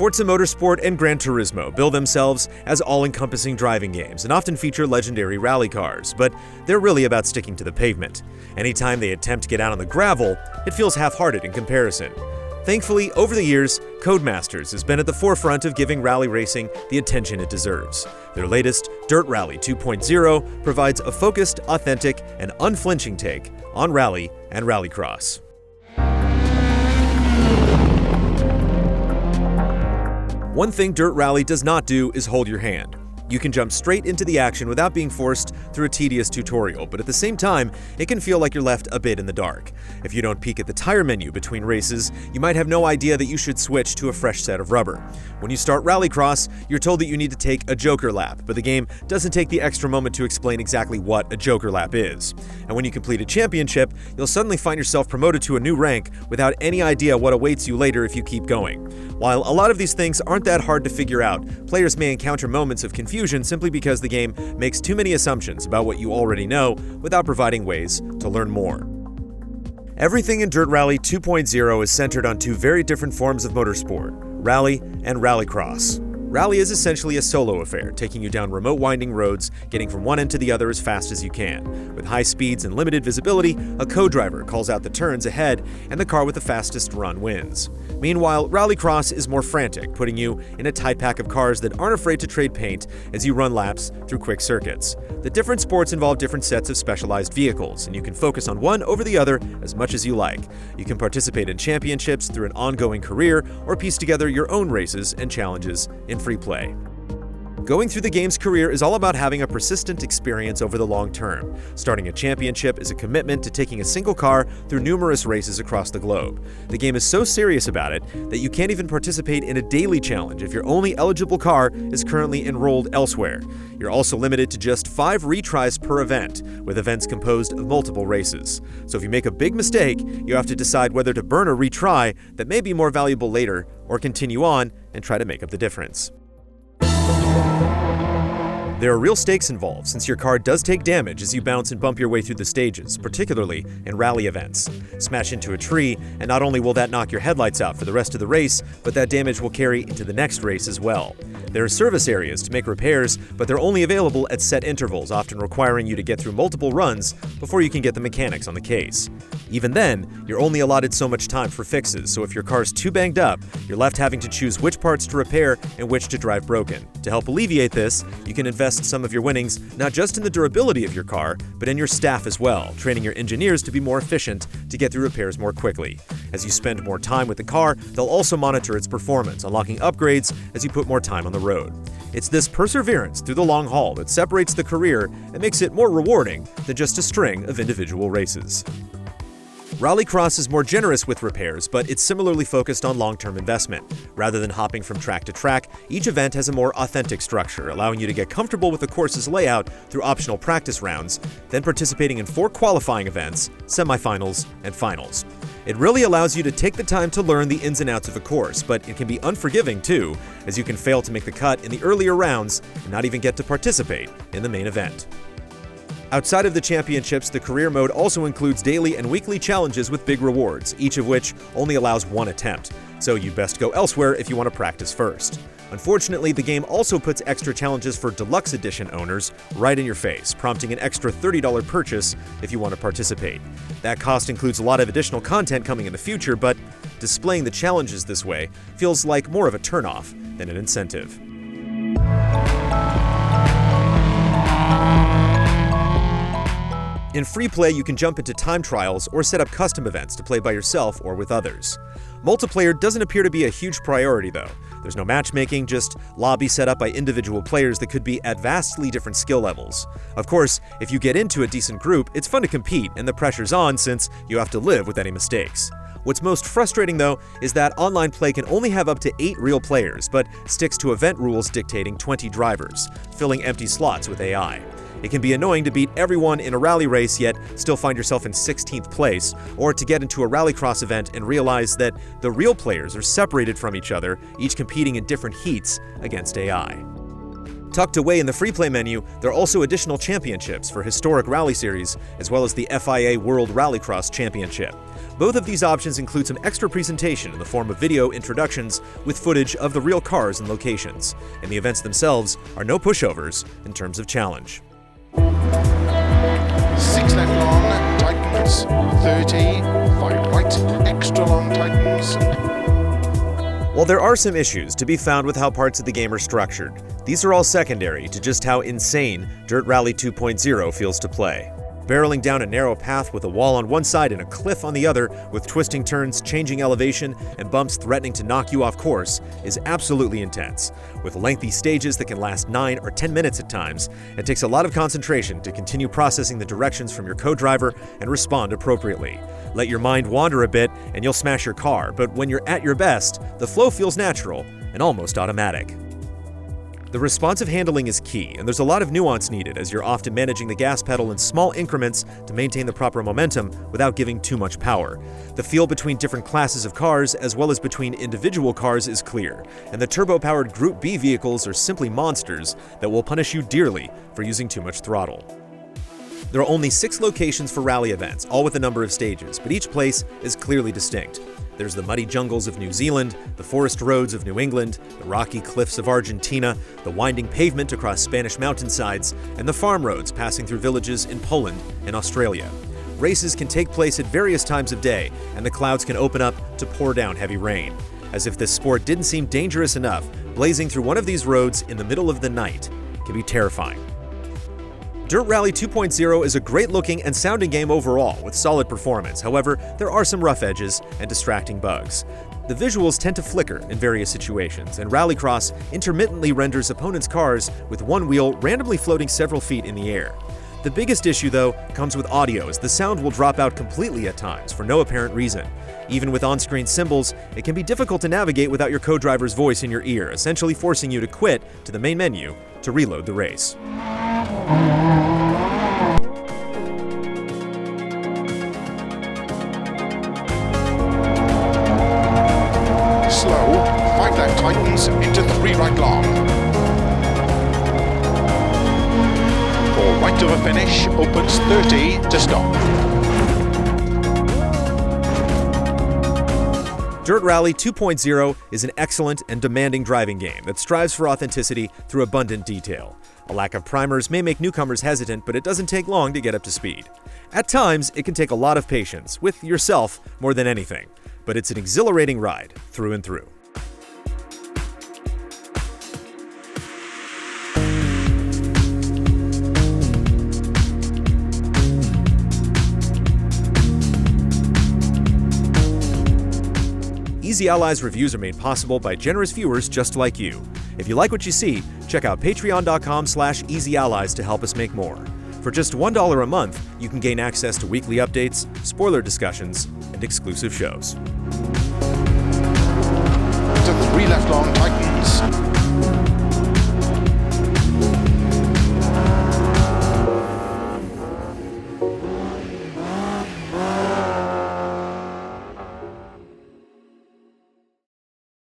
Forza Motorsport and Gran Turismo bill themselves as all-encompassing driving games and often feature legendary rally cars, but they're really about sticking to the pavement. Anytime they attempt to get out on the gravel, it feels half-hearted in comparison. Thankfully, over the years, Codemasters has been at the forefront of giving rally racing the attention it deserves. Their latest, Dirt Rally 2.0, provides a focused, authentic, and unflinching take on rally and rallycross. One thing Dirt Rally does not do is hold your hand. You can jump straight into the action without being forced through a tedious tutorial, but at the same time, it can feel like you're left a bit in the dark. If you don't peek at the tire menu between races, you might have no idea that you should switch to a fresh set of rubber. When you start Rallycross, you're told that you need to take a Joker lap, but the game doesn't take the extra moment to explain exactly what a Joker lap is. And when you complete a championship, you'll suddenly find yourself promoted to a new rank without any idea what awaits you later if you keep going. While a lot of these things aren't that hard to figure out, players may encounter moments of confusion simply because the game makes too many assumptions about what you already know without providing ways to learn more. Everything in Dirt Rally 2.0 is centered on two very different forms of motorsport: rally and rallycross. Rally is essentially a solo affair, taking you down remote winding roads, getting from one end to the other as fast as you can. With high speeds and limited visibility, a co-driver calls out the turns ahead, and the car with the fastest run wins. Meanwhile, Rallycross is more frantic, putting you in a tight pack of cars that aren't afraid to trade paint as you run laps through quick circuits. The different sports involve different sets of specialized vehicles, and you can focus on one over the other as much as you like. You can participate in championships through an ongoing career, or piece together your own races and challenges in free play. Going through the game's career is all about having a persistent experience over the long term. Starting a championship is a commitment to taking a single car through numerous races across the globe. The game is so serious about it that you can't even participate in a daily challenge if your only eligible car is currently enrolled elsewhere. You're also limited to just 5 retries per event, with events composed of multiple races. So if you make a big mistake, you have to decide whether to burn a retry that may be more valuable later, or continue on and try to make up the difference. There are real stakes involved, since your car does take damage as you bounce and bump your way through the stages, particularly in rally events. Smash into a tree, and not only will that knock your headlights out for the rest of the race, but that damage will carry into the next race as well. There are service areas to make repairs, but they're only available at set intervals, often requiring you to get through multiple runs before you can get the mechanics on the case. Even then, you're only allotted so much time for fixes, so if your car's too banged up, you're left having to choose which parts to repair and which to drive broken. To help alleviate this, you can invest some of your winnings not just in the durability of your car, but in your staff as well, training your engineers to be more efficient to get through repairs more quickly. As you spend more time with the car, they'll also monitor its performance, unlocking upgrades as you put more time on the road. It's this perseverance through the long haul that separates the career and makes it more rewarding than just a string of individual races. Rallycross is more generous with repairs, but it's similarly focused on long-term investment. Rather than hopping from track to track, each event has a more authentic structure, allowing you to get comfortable with the course's layout through optional practice rounds, then participating in 4 qualifying events, semifinals, and finals. It really allows you to take the time to learn the ins and outs of a course, but it can be unforgiving too, as you can fail to make the cut in the earlier rounds and not even get to participate in the main event. Outside of the championships, the career mode also includes daily and weekly challenges with big rewards, each of which only allows 1 attempt, so you'd best go elsewhere if you want to practice first. Unfortunately, the game also puts extra challenges for Deluxe Edition owners right in your face, prompting an extra $30 purchase if you want to participate. That cost includes a lot of additional content coming in the future, but displaying the challenges this way feels like more of a turnoff than an incentive. In free play, you can jump into time trials or set up custom events to play by yourself or with others. Multiplayer doesn't appear to be a huge priority though. There's no matchmaking, just lobbies set up by individual players that could be at vastly different skill levels. Of course, if you get into a decent group, it's fun to compete and the pressure's on since you have to live with any mistakes. What's most frustrating though is that online play can only have up to 8 real players, but sticks to event rules dictating 20 drivers, filling empty slots with AI. It can be annoying to beat everyone in a rally race yet still find yourself in 16th place, or to get into a rallycross event and realize that the real players are separated from each other, each competing in different heats against AI. Tucked away in the free play menu, there are also additional championships for historic rally series, as well as the FIA World Rallycross Championship. Both of these options include some extra presentation in the form of video introductions with footage of the real cars and locations, and the events themselves are no pushovers in terms of challenge. 6 left long, tightens, 30, 5 right, extra long tightens. While there are some issues to be found with how parts of the game are structured, these are all secondary to just how insane Dirt Rally 2.0 feels to play. Barreling down a narrow path with a wall on one side and a cliff on the other, with twisting turns, changing elevation, and bumps threatening to knock you off course, is absolutely intense. With lengthy stages that can last 9 or 10 minutes at times, it takes a lot of concentration to continue processing the directions from your co-driver and respond appropriately. Let your mind wander a bit and you'll smash your car, but when you're at your best, the flow feels natural and almost automatic. The responsive handling is key, and there's a lot of nuance needed as you're often managing the gas pedal in small increments to maintain the proper momentum without giving too much power. The feel between different classes of cars as well as between individual cars is clear, and the turbo-powered Group B vehicles are simply monsters that will punish you dearly for using too much throttle. There are only 6 locations for rally events, all with a number of stages, but each place is clearly distinct. There's the muddy jungles of New Zealand, the forest roads of New England, the rocky cliffs of Argentina, the winding pavement across Spanish mountainsides, and the farm roads passing through villages in Poland and Australia. Races can take place at various times of day, and the clouds can open up to pour down heavy rain. As if this sport didn't seem dangerous enough, blazing through one of these roads in the middle of the night can be terrifying. Dirt Rally 2.0 is a great-looking and sounding game overall, with solid performance. However, there are some rough edges and distracting bugs. The visuals tend to flicker in various situations, and Rallycross intermittently renders opponents' cars with one wheel randomly floating several feet in the air. The biggest issue, though, comes with audio, as the sound will drop out completely at times for no apparent reason. Even with on-screen symbols, it can be difficult to navigate without your co-driver's voice in your ear, essentially forcing you to quit to the main menu to reload the race. Slow, 5 left tightens into 3 right long. 4 right of a finish, opens 30 to stop. Dirt Rally 2.0 is an excellent and demanding driving game that strives for authenticity through abundant detail. A lack of primers may make newcomers hesitant, but it doesn't take long to get up to speed. At times, it can take a lot of patience, with yourself more than anything, but it's an exhilarating ride through and through. Easy Allies reviews are made possible by generous viewers just like you. If you like what you see, check out patreon.com/easyallies to help us make more. For just $1 a month, you can gain access to weekly updates, spoiler discussions, and exclusive shows. To 3 left long tightens.